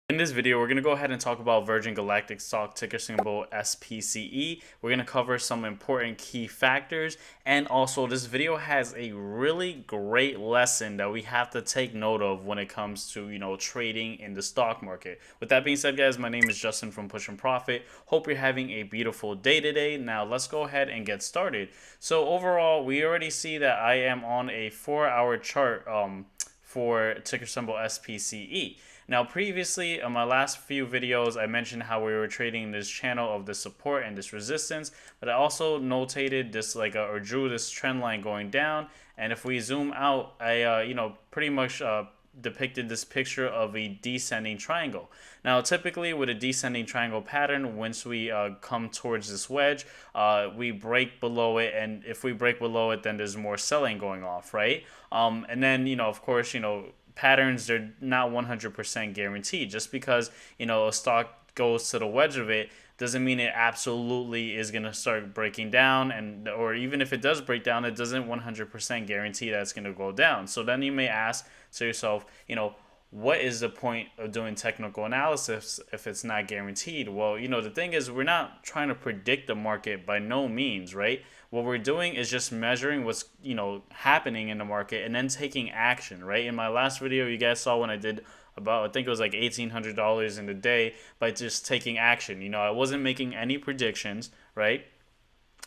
In this video, we're going to go ahead and talk about Virgin Galactic stock ticker symbol SPCE. We're going to cover some important key factors, and also this video has a really great lesson that we have to take note of when it comes to, trading in the stock market. With that being said, guys, my name is Justin from Push and Profit. Hope you're having a beautiful day today. Now, let's go ahead and get started. So overall, we already see that I am on a 4-hour chart for ticker symbol SPCE. Now, previously, on my last few videos, I mentioned how we were trading this channel of the support and this resistance, but I also notated this or drew this trend line going down. And if we zoom out, I pretty much depicted this picture of a descending triangle. Now, typically with a descending triangle pattern, once we come towards this wedge, we break below it, and if we break below it, then there's more selling going off, right? And then, of course, patterns, they're not 100% guaranteed. Just because a stock goes to the wedge of it doesn't mean it absolutely is going to start breaking down, or even if it does break down, it doesn't 100% guarantee that it's going to go down. So then you may ask to yourself, what is the point of doing technical analysis if it's not guaranteed? Well, the thing is, we're not trying to predict the market by no means, right? What we're doing is just measuring what's, happening in the market and then taking action, right? In my last video, you guys saw when I did about, I think it was like $1,800 in a day by just taking action. I wasn't making any predictions, right?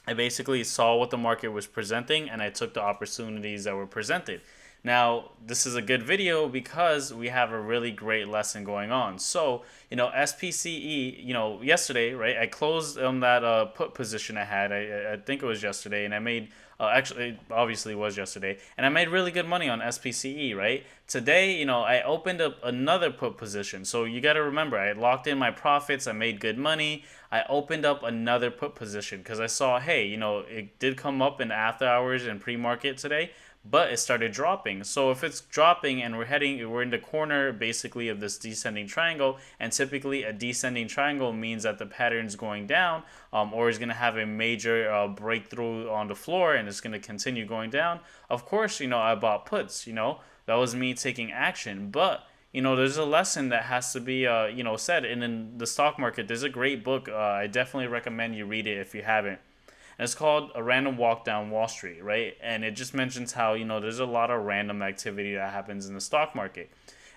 I basically saw what the market was presenting and I took the opportunities that were presented. Now, this is a good video because we have a really great lesson going on. So, SPCE, yesterday, right, I closed on that put position I had. I think it was yesterday, and I made, actually, obviously it was yesterday, and I made really good money on SPCE, right? Today, I opened up another put position. So you got to remember, I locked in my profits, I made good money. I opened up another put position because I saw, hey, it did come up in after hours and pre-market today, but it started dropping. So if it's dropping and we're in the corner basically of this descending triangle, and typically a descending triangle means that the pattern's going down, or is going to have a major breakthrough on the floor and it's going to continue going down. Of course, I bought puts. That was me taking action. But there's a lesson that has to be said. And in the stock market, there's a great book. I definitely recommend you read it if you haven't. And it's called A Random Walk Down Wall Street, right? And it just mentions how, there's a lot of random activity that happens in the stock market.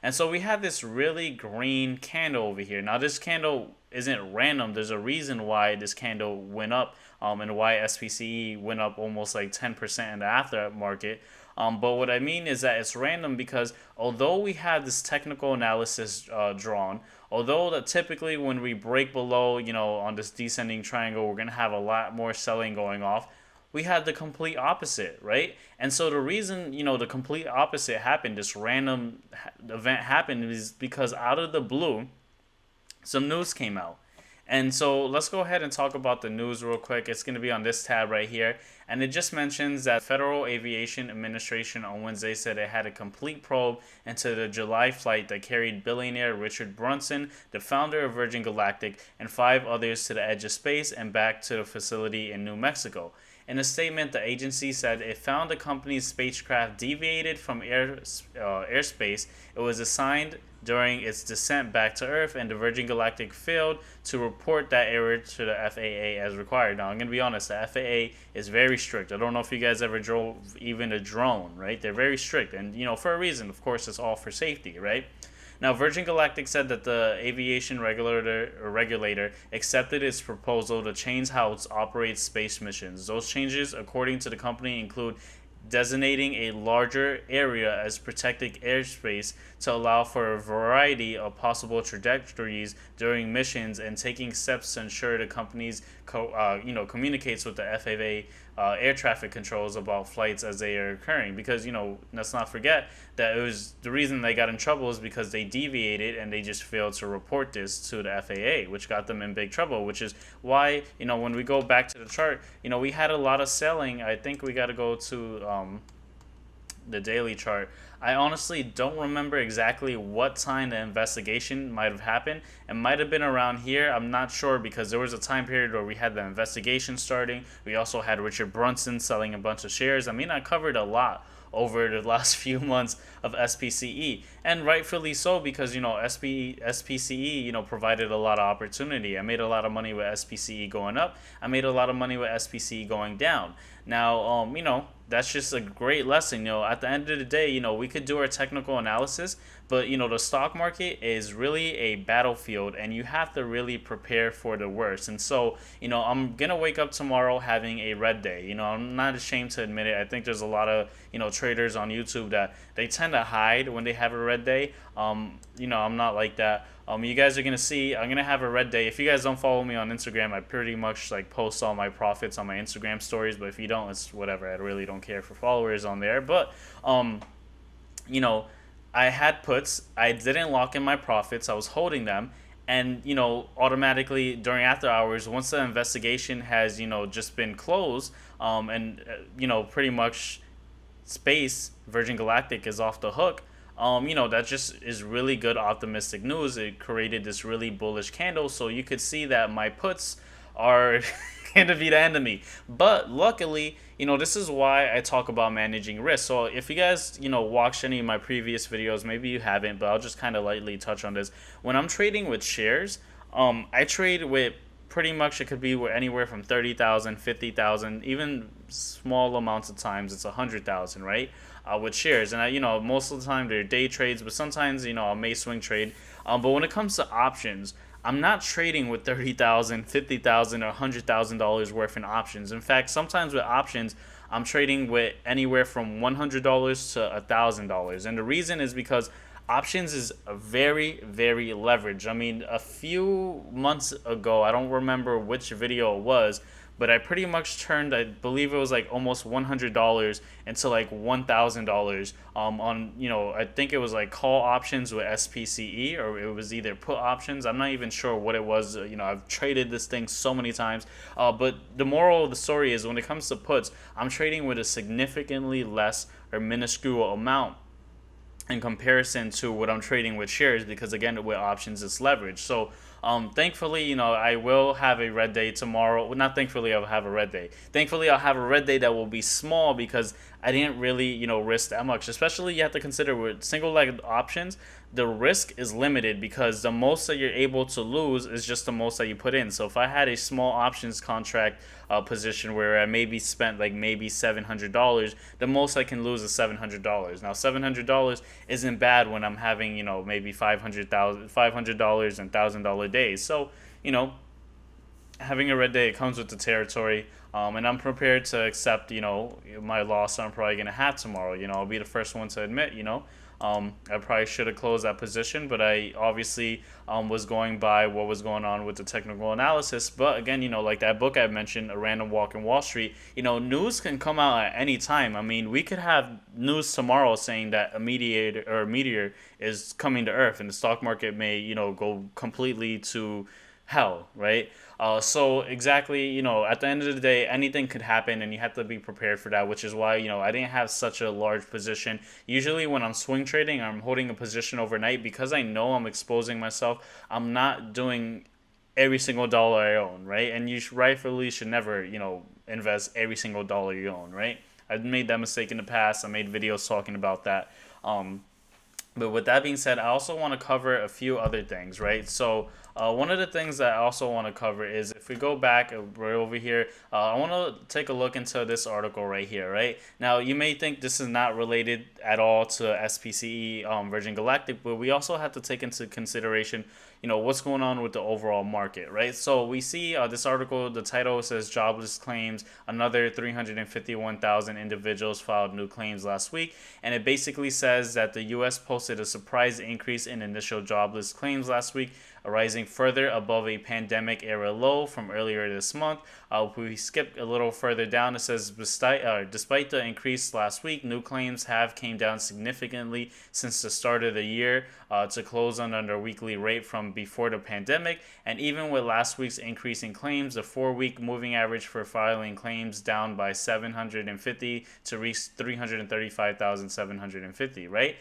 And so we have this really green candle over here. Now, this candle isn't random. There's a reason why this candle went up, and why SPCE went up almost like 10% in the aftermarket. But what I mean is that it's random because although we have this technical analysis drawn, although that typically when we break below, on this descending triangle, we're going to have a lot more selling going off, we had the complete opposite, right? And so the reason, the complete opposite happened, this random event happened, is because out of the blue, some news came out. And so let's go ahead and talk about the news real quick. It's going to be on this tab right here. And it just mentions that Federal Aviation Administration on Wednesday said it had a complete probe into the July flight that carried billionaire Richard Branson, the founder of Virgin Galactic, and 5 others to the edge of space and back to the facility in New Mexico. In a statement, the agency said it found the company's spacecraft deviated from airspace it was assigned during its descent back to Earth, and the Virgin Galactic failed to report that error to the FAA as required. Now, I'm going to be honest, the FAA is very strict. I don't know if you guys ever drove even a drone, right? They're very strict, and, for a reason. Of course, it's all for safety, right? Now, Virgin Galactic said that the aviation regulator accepted its proposal to change how it operates space missions. Those changes, according to the company, include designating a larger area as protected airspace to allow for a variety of possible trajectories during missions, and taking steps to ensure the companies communicates with the FAA air traffic controls about flights as they are occurring. Because let's not forget that it was the reason they got in trouble is because they deviated and they just failed to report this to the FAA, which got them in big trouble. Which is why when we go back to the chart, we had a lot of selling. I think we got to go to the daily chart. I honestly don't remember exactly what time the investigation might have happened. It might have been around here. I'm not sure, because there was a time period where we had the investigation starting. We also had Richard Branson selling a bunch of shares. I mean, I covered a lot over the last few months of SPCE, and rightfully so, because SPCE provided a lot of opportunity. I made a lot of money with SPCE going up. I made a lot of money with SPCE going down. Now, that's just a great lesson. At the end of the day, we could do our technical analysis, but the stock market is really a battlefield, and you have to really prepare for the worst. And so, I'm gonna wake up tomorrow having a red day. I'm not ashamed to admit it. I think there's a lot of traders on YouTube that they tend to hide when they have a red day. I'm not like that. You guys are gonna see I'm gonna have a red day. If you guys don't follow me on Instagram, I pretty much like post all my profits on my Instagram stories. But if you don't, it's whatever. I really don't care for followers on there. But you know, I had puts. I didn't lock in my profits. I was holding them, and automatically during after hours, once the investigation has just been closed, and pretty much Spce Virgin Galactic is off the hook. That just is really good optimistic news. It created this really bullish candle, so you could see that my puts are going to be the enemy. But luckily, this is why I talk about managing risk. So if you guys, watched any of my previous videos, maybe you haven't, but I'll just kind of lightly touch on this. When I'm trading with shares, I trade with pretty much, it could be anywhere from 30,000, 50,000, even small amounts of times it's 100,000, right? With shares, and most of the time they're day trades, but sometimes I may swing trade. But when it comes to options, I'm not trading with 30,000, 50,000, or $100,000 worth in options. In fact, sometimes with options, I'm trading with anywhere from $100 to $1,000, and the reason is because options is a very, very leveraged. I mean, a few months ago, I don't remember which video it was, but I pretty much turned, I believe it was like almost $100 into like $1,000 on, I think it was like call options with SPCE, or it was either put options. I'm not even sure what it was. I've traded this thing so many times. But the moral of the story is when it comes to puts, I'm trading with a significantly less or minuscule amount in comparison to what I'm trading with shares, because again, with options it's leverage. So thankfully, I will have a red day tomorrow. Well, not thankfully I'll have a red day. Thankfully I'll have a red day that will be small, because I didn't really, risk that much. Especially you have to consider with single legged options, the risk is limited, because the most that you're able to lose is just the most that you put in. So if I had a small options contract position where I maybe spent like maybe $700, the most I can lose is $700. Now $700 isn't bad when I'm having maybe $500 and $1,000 days. So having a red day, it comes with the territory. And I'm prepared to accept my loss I'm probably gonna have tomorrow. I'll be the first one to admit I probably should have closed that position, but I obviously was going by what was going on with the technical analysis. But again, like that book I mentioned, A Random Walk in Wall Street, news can come out at any time. I mean, we could have news tomorrow saying that a meteor is coming to Earth, and the stock market may, go completely to hell, right? So exactly, at the end of the day, anything could happen, and you have to be prepared for that, which is why, I didn't have such a large position. Usually when I'm swing trading, I'm holding a position overnight, because I know I'm exposing myself. I'm not doing every single dollar I own, right? And you rightfully should never, invest every single dollar you own, right? I've made that mistake in the past. I made videos talking about that. But with that being said, I also want to cover a few other things, right? So one of the things that I also want to cover is, if we go back right over here, I want to take a look into this article right here, right? Now, you may think this is not related at all to SPCE, Virgin Galactic, but we also have to take into consideration, what's going on with the overall market, right? So we see this article, the title says jobless claims, another 351,000 individuals filed new claims last week. And it basically says that the U.S. posted a surprise increase in initial jobless claims last week, rising further above a pandemic era low from earlier this month. We skip a little further down. It says, despite the increase last week, new claims have came down significantly since the start of the year to close under a weekly rate from before the pandemic. And even with last week's increase in claims, the 4-week moving average for filing claims down by 750 to reach 335,750, right?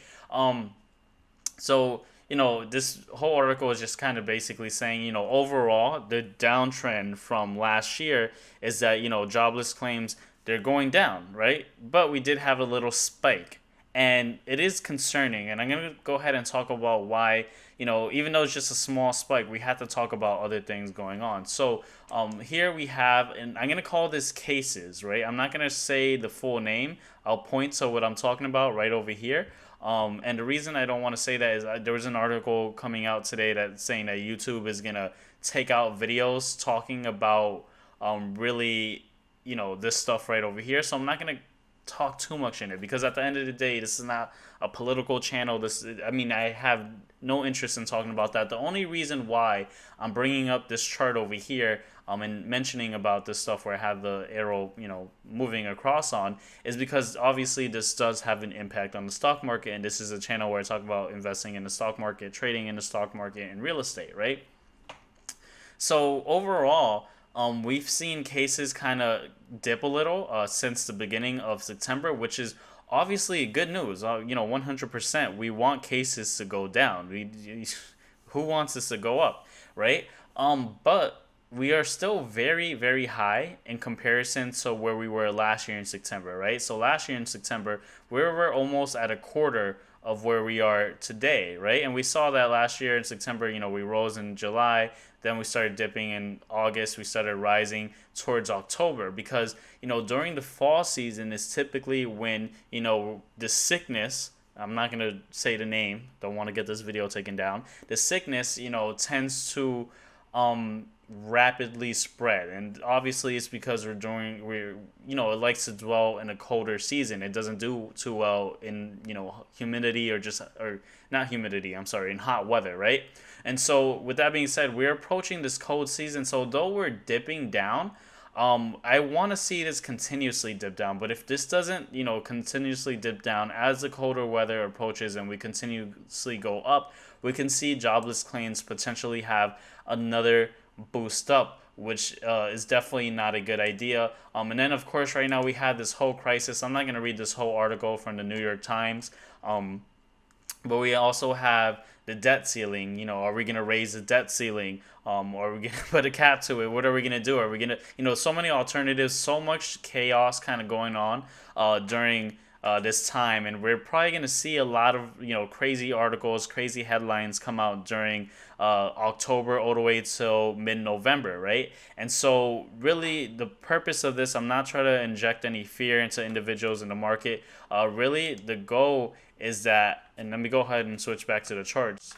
So this whole article is just kind of basically saying, overall, the downtrend from last year is that, jobless claims they're going down, right? But we did have a little spike. And it is concerning. And I'm going to go ahead and talk about why, even though it's just a small spike, we have to talk about other things going on. So here we have, and I'm going to call this cases, right? I'm not going to say the full name. I'll point to what I'm talking about right over here. And the reason I don't want to say that is there was an article coming out today that's saying that YouTube is going to take out videos talking about really, this stuff right over here. So I'm not going to talk too much in it because at the end of the day, this is not a political channel. I have no interest in talking about that. The only reason why I'm bringing up this chart over here and mentioning about this stuff where I have the arrow, moving across on is because obviously this does have an impact on the stock market, and this is a channel where I talk about investing in the stock market, trading in the stock market, and real estate, right? So overall, we've seen cases kind of dip a little since the beginning of September, which is obviously good news. 100%. We want cases to go down. Who wants this to go up, right? But we are still very, very high in comparison to where we were last year in September, right? So last year in September, we were almost at a quarter of where we are today, right? And we saw that last year in September, we rose in July, then we started dipping in August, we started rising towards October because, during the fall season is typically when, the sickness, I'm not going to say the name, don't want to get this video taken down. The sickness, tends to rapidly spread, and obviously it's because it likes to dwell in a colder season. It doesn't do too well in humidity or not humidity, I'm sorry, in hot weather, right? And so with that being said, we're approaching this cold season, so though we're dipping down, I want to see this continuously dip down. But if this doesn't continuously dip down as the colder weather approaches and we continuously go up, we can see jobless claims potentially have another boost up, which is definitely not a good idea. And then of course right now we have this whole crisis. I'm not going to read this whole article from the New York Times, but we also have the debt ceiling. Are we going to raise the debt ceiling? Are we going to put a cap to it? What are we going to do? Are we going to, so many alternatives, so much chaos kind of going on during this time, and we're probably going to see a lot of crazy articles, crazy headlines come out during October all the way till mid-November, right? And so really the purpose of this, I'm not trying to inject any fear into individuals in the market. Really the goal is that, and let me go ahead and switch back to the charts.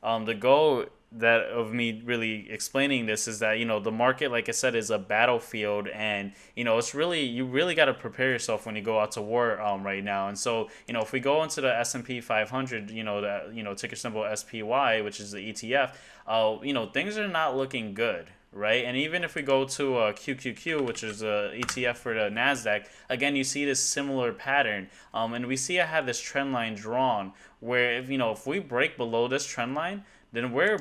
The goal that of me really explaining this is that the market, like I said, is a battlefield, and it's really, you really got to prepare yourself when you go out to war right now. And so if we go into the S&P 500, that ticker symbol SPY, which is the ETF, things are not looking good, right? And even if we go to QQQ, which is a ETF for the Nasdaq, again you see this similar pattern, and we see I have this trend line drawn where if we break below this trend line, then we're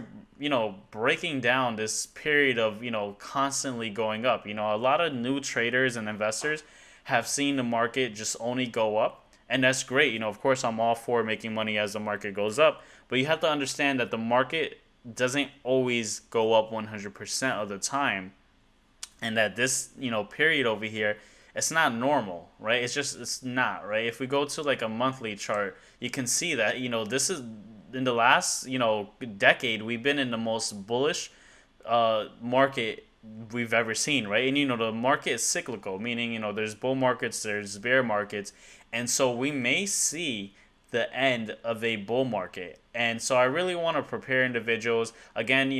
breaking down this period of constantly going up. A lot of new traders and investors have seen the market just only go up, and that's great. Of course I'm all for making money as the market goes up, but you have to understand that the market doesn't always go up 100% of the time, and that this period over here, it's not normal, right? It's not, right? If we go to like a monthly chart, you can see that this is in the last decade, we've been in the most bullish market we've ever seen, right? And the market is cyclical, meaning there's bull markets, there's bear markets, and so we may see the end of a bull market. And so I really want to prepare individuals, again,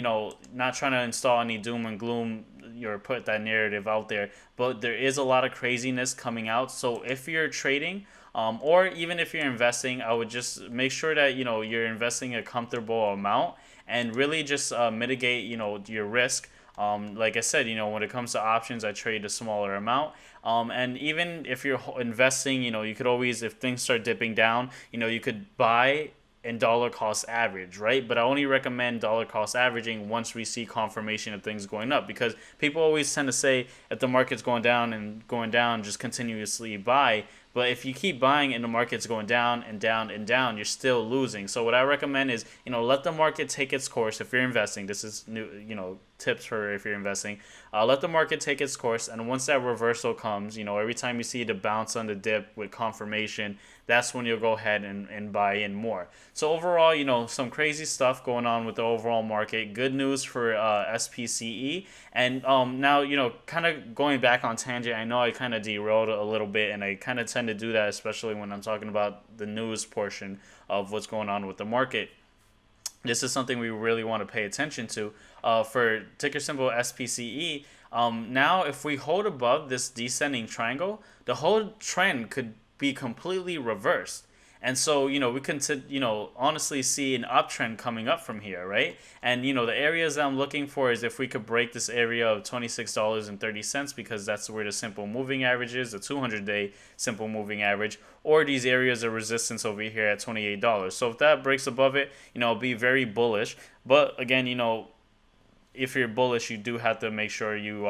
not trying to install any doom and gloom or put that narrative out there, but there is a lot of craziness coming out. So if you're trading, or even if you're investing, I would just make sure that you're investing a comfortable amount and really just mitigate your risk. Like I said, when it comes to options, I trade a smaller amount. And even if you're investing, you could always, if things start dipping down, you could buy in dollar cost average, right? But I only recommend dollar cost averaging once we see confirmation of things going up, because people always tend to say if the market's going down, just continuously buy. But if you keep buying and the market's going down and down and down, you're still losing. So what I recommend is, let the market take its course. If you're investing, this is new, tips for if you're investing. Let the market take its course, and once that reversal comes, every time you see the bounce on the dip with confirmation, that's when you'll go ahead and buy in more. So overall, some crazy stuff going on with the overall market. Good news for SPCE. And now, kind of going back on tangent, I know I kind of derailed a little bit, and I kind of tend to do that, especially when I'm talking about the news portion of what's going on with the market. This is something we really want to pay attention to. For ticker symbol SPCE, now if we hold above this descending triangle, the whole trend could be completely reversed. And so, we can, honestly see an uptrend coming up from here, right? And, the areas that I'm looking for is if we could break this area of $26.30, because that's where the simple moving average is, the 200-day simple moving average, or these areas of resistance over here at $28. So if that breaks above it, I'll be very bullish. But again, if you're bullish, you do have to make sure you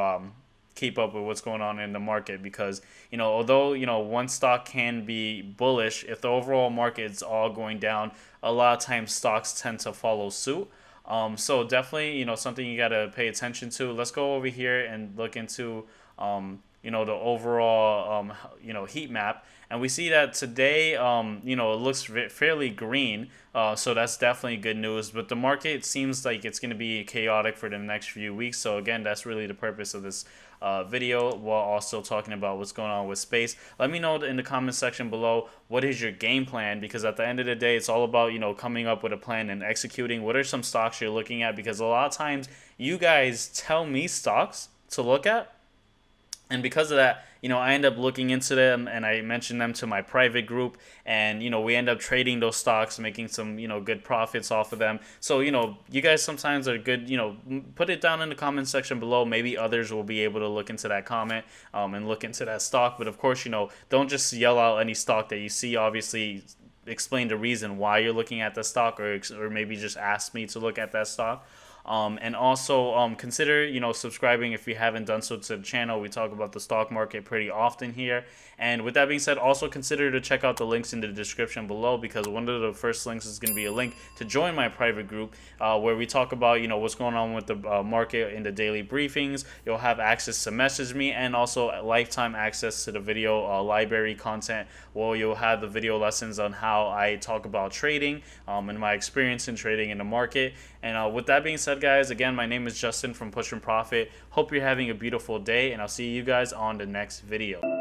keep up with what's going on in the market, because although one stock can be bullish, if the overall market is all going down, a lot of times stocks tend to follow suit. So definitely something you got to pay attention to. Let's go over here and look into the overall heat map, and we see that today it looks fairly green, so that's definitely good news. But the market seems like it's going to be chaotic for the next few weeks, so again, that's really the purpose of this video, while also talking about what's going on with Spce. Let me know in the comment section below, what is your game plan, because at the end of the day, it's all about coming up with a plan and executing. What are some stocks you're looking at? Because a lot of times you guys tell me stocks to look at, and because of that, I end up looking into them, and I mention them to my private group, and, we end up trading those stocks, making some, good profits off of them. So, you guys sometimes are good, put it down in the comment section below. Maybe others will be able to look into that comment and look into that stock. But of course, don't just yell out any stock that you see. Obviously, explain the reason why you're looking at the stock, or maybe just ask me to look at that stock. And also consider subscribing if you haven't done so to the channel. We talk about the stock market pretty often here. And with that being said, also consider to check out the links in the description below, because one of the first links is going to be a link to join my private group, where we talk about what's going on with the market in the daily briefings. You'll have access to message me, and also lifetime access to the video library content, where you'll have the video lessons on how I talk about trading and my experience in trading in the market. And with that being said, guys, again, my name is Justin from Push and Profit. Hope you're having a beautiful day, and I'll see you guys on the next video.